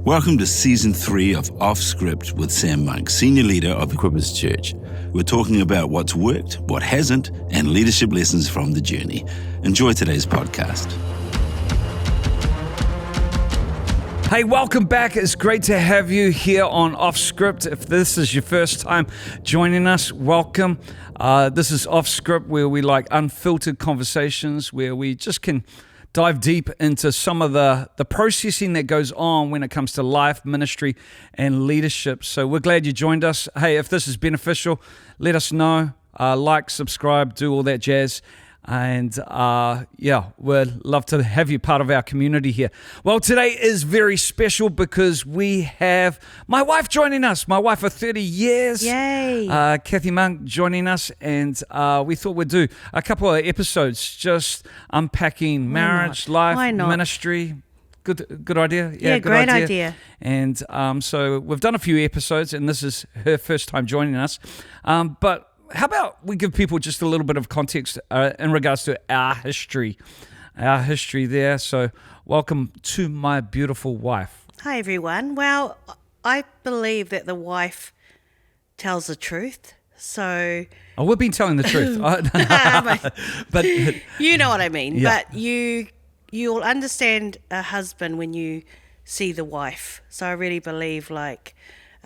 Welcome to Season 3 of Off Script with Sam Monk, Senior Leader of Equippers Church. We're talking about what's worked, what hasn't, and leadership lessons from the journey. Enjoy today's podcast. Hey, welcome back. It's great to have you here on Off Script. If this is your first time joining us, welcome. This is Off Script, where we like unfiltered conversations, where we just can dive deep into some of the processing that goes on when it comes to life, ministry, and leadership. So we're glad you joined us. Hey, if this is beneficial, let us know. Like, subscribe, do all that jazz. And we'd love to have you part of our community here. Well, today is very special because we have my wife joining us. My wife for 30 years. Yay. Kathy Monk joining us. And we thought we'd do a couple of episodes just unpacking marriage, life, ministry. Good idea? Yeah, good great idea. And so we've done a few episodes, and this is her first time joining us. But how about we give people just a little bit of context in regards to our history there. So welcome to my beautiful wife. Hi, everyone. Well, I believe that the wife tells the truth. So we've been telling the truth. But you know what I mean. Yeah. But you'll understand a husband when you see the wife. So I really believe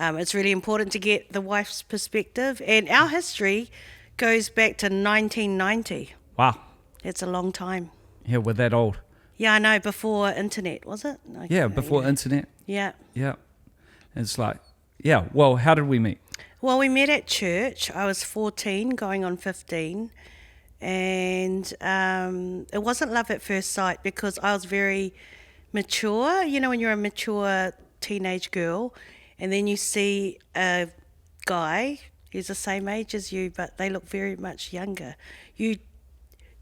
it's really important to get the wife's perspective. And our history goes back to 1990. Wow. It's a long time. Yeah, we're that old. Yeah, I know. Before internet, was it? Before internet. Yeah. Yeah. It's well, how did we meet? Well, we met at church. I was 14, going on 15. And it wasn't love at first sight because I was very mature. You know, when you're a mature teenage girl, and then you see a guy who's the same age as you, but they look very much younger.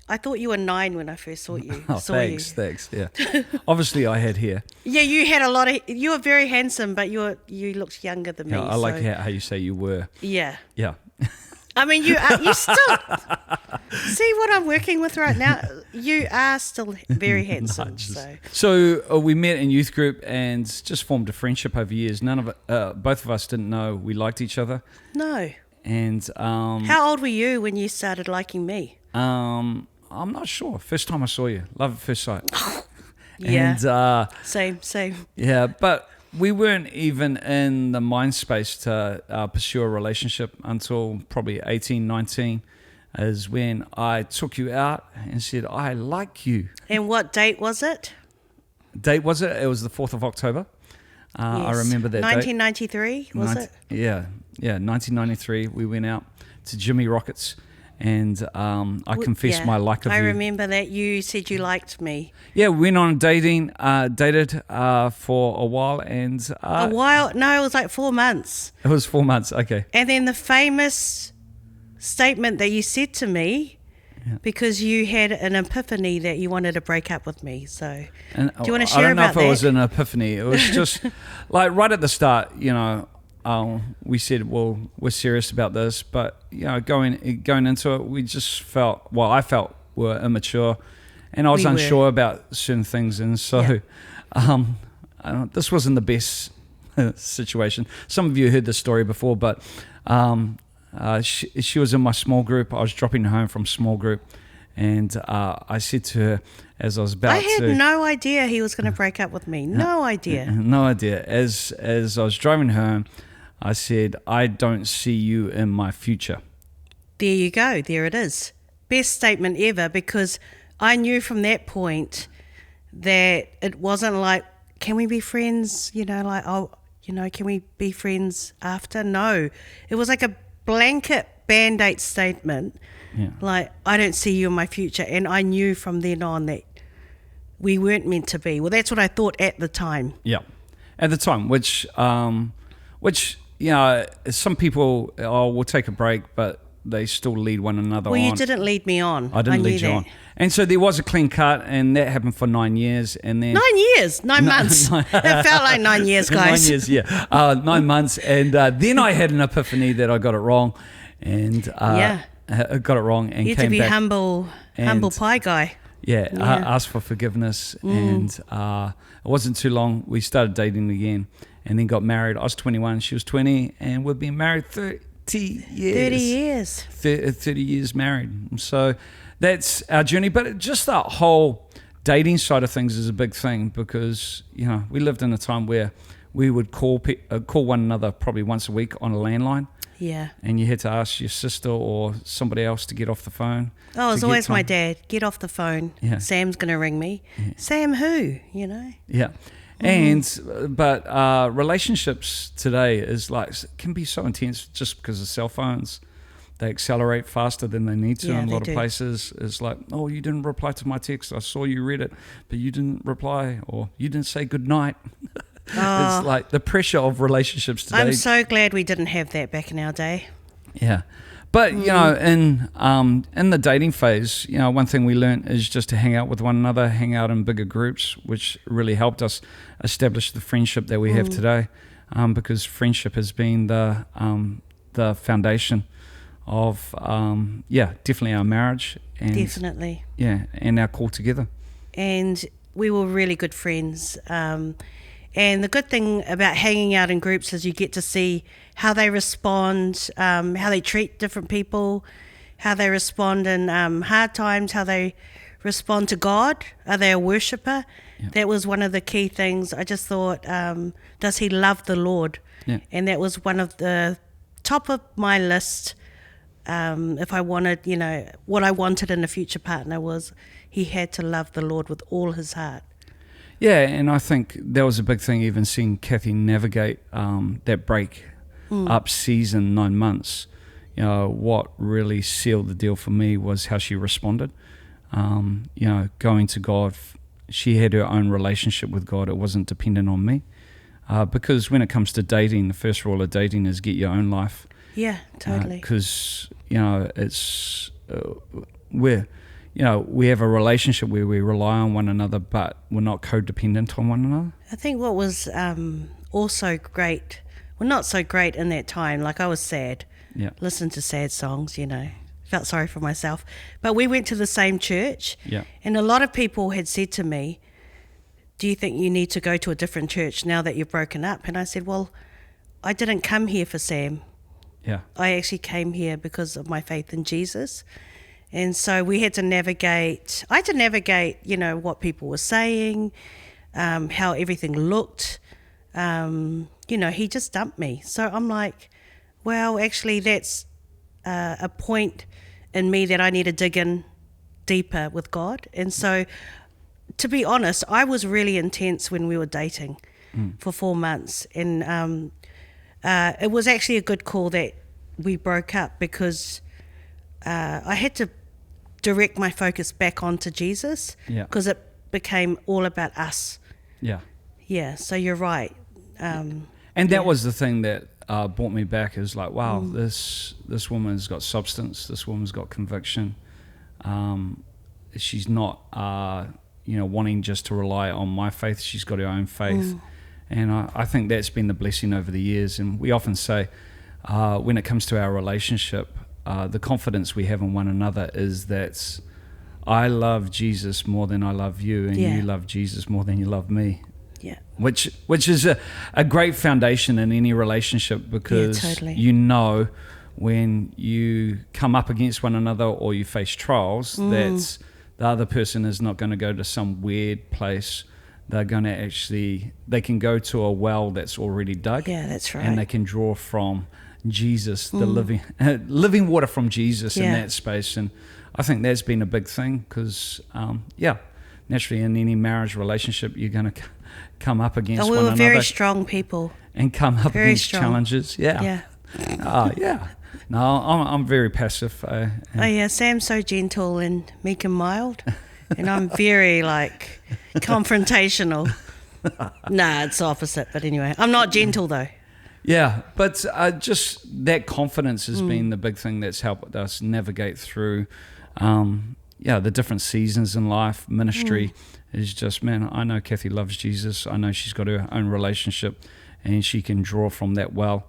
I thought you were 9 when I first saw you. Thanks. Yeah. Obviously, I had hair. Yeah, you had you were very handsome, but you looked younger than me. I like how you say you were. Yeah. Yeah. I mean, you still see what I'm working with right now. You are still very handsome. So we met in youth group and just formed a friendship over years. Both of us didn't know we liked each other. No. And how old were you when you started liking me? I'm not sure. First time I saw you, love at first sight. Yeah. And same. Yeah, but we weren't even in the mind space to pursue a relationship until probably 18, 19 is when I took you out and said, I like you. And what date was it? It was the 4th of October. Yes. I remember that 1993, date. was it? Yeah, 1993. We went out to Jimmy Rockets. And I confessed my like of you. I remember that you said you liked me. Yeah, we went on dated for a while. And a while? No, it was like 4 months. It was 4 months, okay. And then the famous statement that you said to me, because you had an epiphany that you wanted to break up with me. So do you want to share about that? I don't know if it was an epiphany. It was just like right at the start, we said, well, we're serious about this, but going into it, we just I felt we're immature, and I was unsure about certain things, and so this wasn't the best situation. Some of you heard this story before, but she was in my small group. I was dropping her home from small group, and I said to her as I was about I had no idea he was going to break up with me. No idea. No idea. As I was driving home, I said, I don't see you in my future. There you go. There it is. Best statement ever, because I knew from that point that it wasn't like, can we be friends? Can we be friends after? No. It was like a blanket Band-Aid statement. Yeah. Like, I don't see you in my future. And I knew from then on that we weren't meant to be. Well, that's what I thought at the time. Yeah. At the time, which some people will take a break, but they still lead one another on. Well, you didn't lead me on. I didn't lead you on. And so there was a clean cut, and that happened for 9 years. And then 9 years? 9 months. It felt like 9 years, guys. 9 years, yeah. 9 months. And then I had an epiphany that I got it wrong. And I got it wrong and you came back. You had to be humble pie guy. asked for forgiveness, and it wasn't too long. We started dating again, and then got married. I was 21, she was 20, and we've been married 30 years. 30 years married. So that's our journey. But just that whole dating side of things is a big thing, because we lived in a time where we would call one another probably once a week on a landline. Yeah. And you had to ask your sister or somebody else to get off the phone. Oh, it was always my dad. Get off the phone. Yeah. Sam's going to ring me. Yeah. Sam who, Yeah. But relationships today can be so intense just because of cell phones. They accelerate faster than they need to in a lot of places. It's like, oh, you didn't reply to my text. I saw you read it, but you didn't reply, or you didn't say good night. It's like the pressure of relationships today. I'm so glad we didn't have that back in our day. Yeah. But, in the dating phase, one thing we learned is just to hang out with one another, hang out in bigger groups, which really helped us establish the friendship that we have today, because friendship has been the foundation of, definitely our marriage. And, definitely. Yeah, and our call together. And we were really good friends. And the good thing about hanging out in groups is you get to see how they respond, how they treat different people, how they respond in hard times, how they respond to God. Are they a worshipper? Yeah. That was one of the key things. I just thought, does he love the Lord? Yeah. And that was one of the top of my list. If I wanted, what I wanted in a future partner was he had to love the Lord with all his heart. Yeah, and I think that was a big thing, even seeing Kathy navigate that break up season, 9 months. What really sealed the deal for me was how she responded. Going to God, she had her own relationship with God. It wasn't dependent on me. Because when it comes to dating, the first rule of dating is get your own life. Yeah, totally. Because, it's we have a relationship where we rely on one another, but we're not codependent on one another. I think what was also great, well, not so great in that time, like I was sad, listened to sad songs, felt sorry for myself. But we went to the same church, and a lot of people had said to me, do you think you need to go to a different church now that you've broken up? And I said, well, I didn't come here for Sam. Yeah. I actually came here because of my faith in Jesus. And so we had to navigate, what people were saying, how everything looked. He just dumped me. So I'm like, well, actually that's a point in me that I need to dig in deeper with God. And so, to be honest, I was really intense when we were dating for 4 months. And it was actually a good call that we broke up, because I had to direct my focus back onto Jesus, because it became all about us. Yeah, so you're right. And that was the thing that brought me back, is like, wow, this woman's got substance, this woman's got conviction. She's not wanting just to rely on my faith, she's got her own faith. And I think that's been the blessing over the years. And we often say, when it comes to our relationship, the confidence we have in one another is that I love Jesus more than I love you, and you love Jesus more than you love me. Yeah. Which is a great foundation in any relationship, because when you come up against one another or you face trials, that the other person is not going to go to some weird place. They're going to they can go to a well that's already dug. Yeah, that's right. And they can draw from Jesus, the living water from Jesus in that space. And I think that's been a big thing, because naturally in any marriage relationship you're going to come up against one another. We were very strong people and come up against challenges. No, I'm very passive. Sam's so gentle and meek and mild, and I'm very confrontational. Nah, it's the opposite, but anyway, I'm not gentle though. Yeah, but just that confidence has been the big thing that's helped us navigate through, the different seasons in life. Ministry is just, man, I know Kathy loves Jesus. I know she's got her own relationship, and she can draw from that well.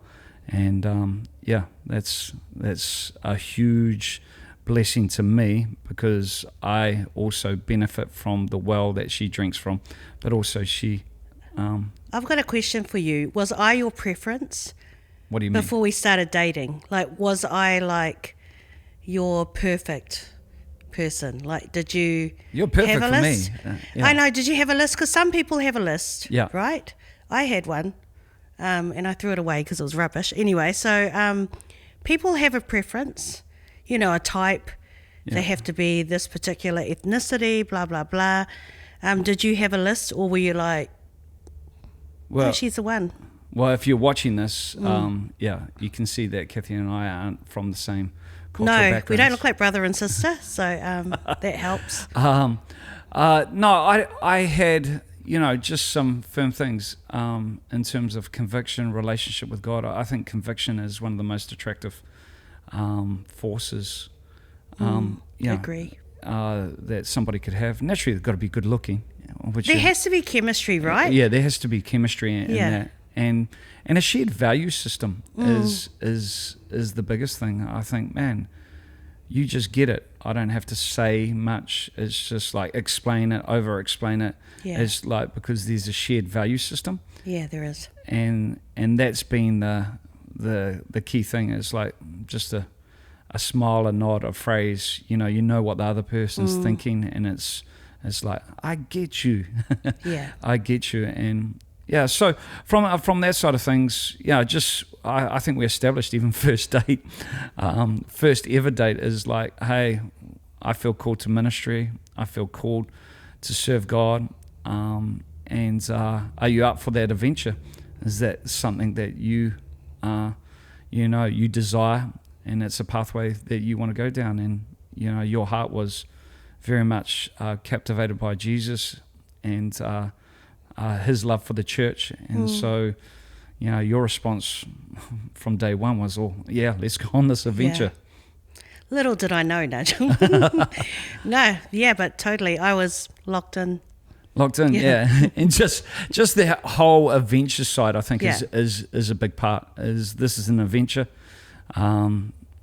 And that's a huge blessing to me because I also benefit from the well that she drinks from, but also she. I've got a question for you. Was I your preference? What do you mean? Before we started dating? Like, was I like your perfect person? Like, did you You're perfect have a for list? me. Yeah. I know. Did you have a list? Because some people have a list, Yeah. right? I had one, and I threw it away because it was rubbish. Anyway, so people have a preference, a type. Yeah. They have to be this particular ethnicity, blah, blah, blah. Did you have a list, or were you like, Well, oh, she's the one? Well, if you're watching this, you can see that Kathy and I aren't from the same cultural No, backgrounds. we don't look like brother and sister, so that helps. No, I had, just some firm things in terms of conviction, relationship with God. I think conviction is one of the most attractive forces. Agree. That somebody could have. Naturally, they've got to be good looking. There has to be chemistry, right? Yeah, there has to be chemistry in Yeah. that. And a shared value system is the biggest thing. I think, man, you just get it. I don't have to say much. It's just like explain it, over explain it. Yeah. It's like because there's a shared value system. Yeah, there is. And that's been the key thing is like just a smile, a nod, a phrase, you know what the other person's thinking, and it's like, I get you. Yeah. I get you. And yeah, so from that side of things, I think we established even first date, first ever date is like, hey, I feel called to ministry. I feel called to serve God. And are you up for that adventure? Is that something that you desire, and it's a pathway that you want to go down? And, your heart was very much captivated by Jesus and his love for the church. And so, your response from day one was, oh, yeah, let's go on this adventure. Yeah. Little did I know, Nudge. No, yeah, but totally. I was locked in. Yeah. And just the whole adventure side, I think, Yeah. is a big part. This is an adventure.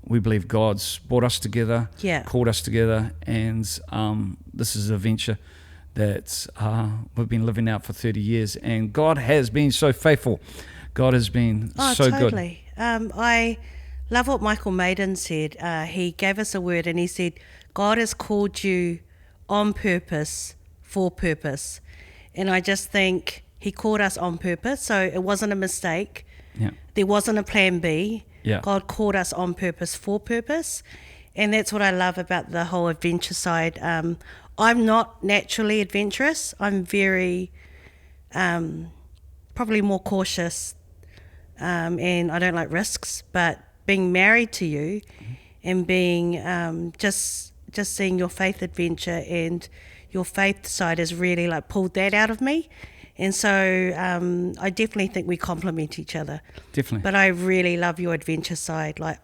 We believe God's brought us together, Yeah. called us together, and this is a venture that we've been living out for 30 years. And God has been so faithful. God has been so totally. good. I love what Michael Maiden said. He gave us a word and he said, God has called you on purpose, for purpose. And I just think he called us on purpose, so it wasn't a mistake. Yeah. There wasn't a plan B. Yeah. God called us on purpose, for purpose. And that's what I love about the whole adventure side. I'm not naturally adventurous. I'm very, probably more cautious, and I don't like risks. But being married to you and being just seeing your faith adventure and your faith side has really like pulled that out of me. And so I definitely think we complement each other. Definitely. But I really love your adventure side. Like,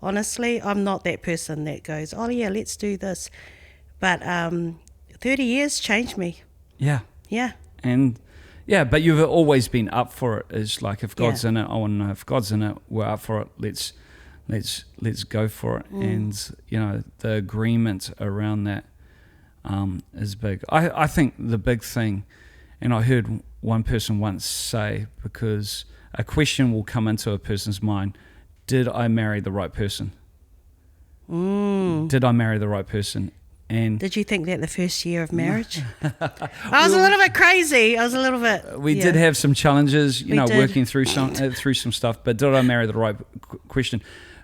honestly, I'm not that person that goes, oh, yeah, let's do this. But 30 years changed me. Yeah. Yeah. And yeah, but you've always been up for it. It's like, if God's Yeah. in it, I want to know if God's in it, we're up for it. Let's go for it. And the agreement around that is big. I think the big thing, and I heard one person once say, because a question will come into a person's mind, did I marry the right person? Did I marry the right person? And Did you think that the first year of marriage? I was a little bit crazy. I was a little bit. we did have some challenges, We did. working through some stuff, but did I marry the right question?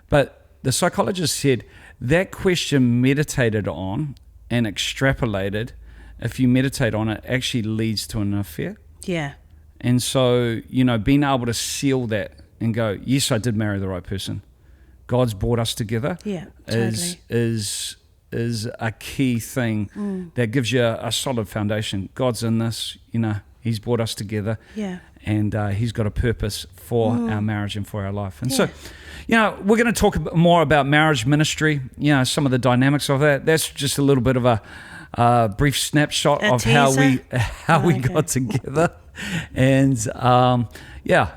But the psychologist said that question meditated on and extrapolated, if you meditate on it, actually leads to an affair. Yeah. And so, being able to seal that and go, yes, I did marry the right person. God's brought us together. Yeah, totally. is a key thing that gives you a solid foundation. God's in this, He's brought us together. Yeah. And He's got a purpose for our marriage and for our life. And so, we're going to talk a bit more about marriage ministry, some of the dynamics of that. That's just a little bit of a brief snapshot A of how we teaser? got together. And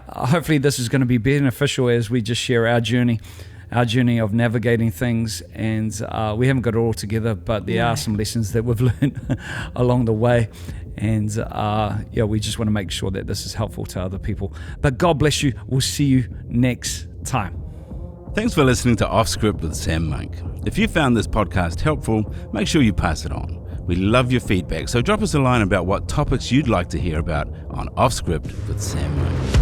hopefully this is going to be beneficial as we just share our journey our journey of navigating things, and we haven't got it all together, but there are some lessons that we've learned along the way. And we just want to make sure that this is helpful to other people. But God bless you. We'll see you next time. Thanks for listening to Off Script with Sam Monk. If you found this podcast helpful, make sure you pass it on. We love your feedback, so drop us a line about what topics you'd like to hear about on Off Script with Sam Monk.